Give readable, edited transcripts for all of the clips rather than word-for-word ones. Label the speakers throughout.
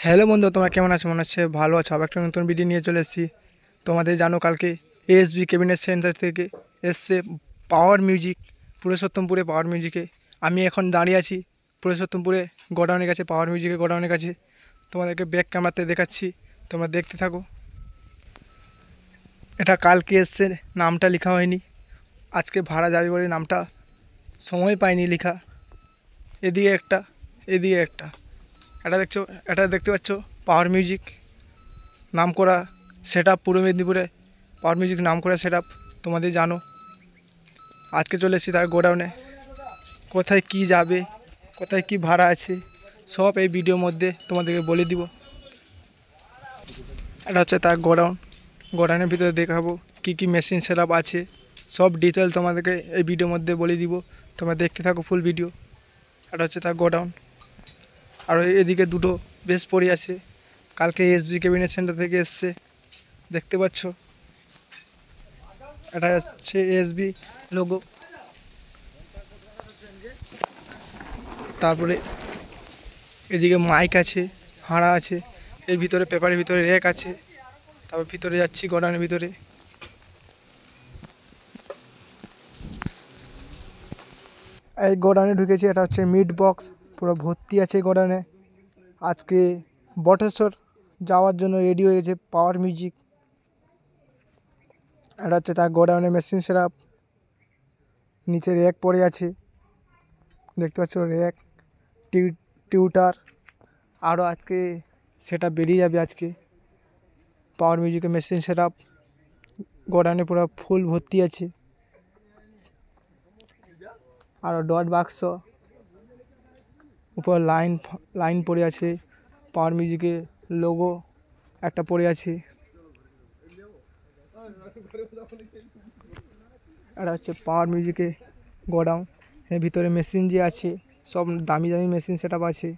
Speaker 1: Hello বন্ধু, তোমরা কেমন আছো? মনে হচ্ছে ভালো আছো। আবার একটা নতুন ভিডিও নিয়ে চলে এসেছি। তোমাদের জানো কালকে এএসবি ক্যাবিনেট সেন্টার থেকে এসছে পাওয়ার মিউজিক পুরুষোত্তমপুরে। পাওয়ার মিউজিকে আমি এখন দাঁড়িয়ে আছি পুরুষোত্তমপুরে গোডাউনের কাছে, পাওয়ার মিউজিকের গোডাউনের কাছে। তোমাদেরকে ব্যাক ক্যামেরাতে দেখাচ্ছি, তোমরা দেখতে থাকো। এটা কালকে এসছে, নামটা লেখা হয়নি, আজকে ভাড়া যাবে বলে নামটা সময় পাইনি লেখা। এদিকে একটা, এদিকে একটা, এটা দেখতে পাচ্ছ পাওয়ার মিউজিক নাম করা সেট আপ। পূর্ব মেদিনীপুরে পাওয়ার মিউজিক নাম করা সেট আপ, তোমাদের জানো। আজকে চলে এসেছি তার গোডাউনে। কোথায় কি যাবে, কোথায় কি ভাড়া আছে, সব এই ভিডিওর মধ্যে তোমাদেরকে বলে দিব। এটা হচ্ছে তার গোডাউন। গোডাউনের ভিতরে দেখাবো কি কি মেশিন সেট আপ আছে, সব ডিটেল তোমাদেরকে এই ভিডিওর মধ্যে বলে দিব। তোমরা দেখতে থাকো ফুল ভিডিও। এটা হচ্ছে তার গোডাউন। আর এদিকে দুটো বেশ পড়ে আছে, কালকে এসবি ক্যাবিনেট সেন্টার থেকে এসছে, দেখতে পাচ্ছ। এটা হচ্ছে এসবি লোগো। তারপরে এদিকে মাইক আছে, হাঁড়া আছে, এর ভিতরে পেপারের ভিতরে র্যাক আছে। তারপর ভিতরে যাচ্ছি গোডাউনের ভিতরে। এই গোডাউনে ঢুকেছি, এটা হচ্ছে মিট বক্স, পুরো ভর্তি আছে গোডাউনে। আজকে বটেশ্বর যাওয়ার জন্য রেডি হয়ে গেছে পাওয়ার মিউজিক। এটা হচ্ছে তার গোডাউনে মেশিন সেটআপ। নিচে র্যাক পড়ে আছে, দেখতে পাচ্ছ র্যাক, টিউটার। আরও আজকে সেটা বেরিয়ে যাবে। আজকে পাওয়ার মিউজিকের মেশিন সেটআপ গোডাউনে পুরো ফুল ভর্তি আছে। আরও ডট বাক্স, উপর লাইন পড়ে আছে, পাওয়ার মিউজিকের লোগো একটা পড়ে আছে। এটা হচ্ছে পাওয়ার মিউজিকের গোডাউন। এর ভিতরে মেশিন যে আছে সব দামি দামি মেশিন সেটআপ আছে।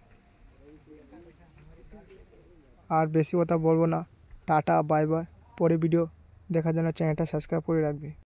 Speaker 1: আর বেশি কথা বলবো না, টাটা বাই বাই। পরে ভিডিও দেখার জন্য চ্যানেলটা সাবস্ক্রাইব করে রাখবে।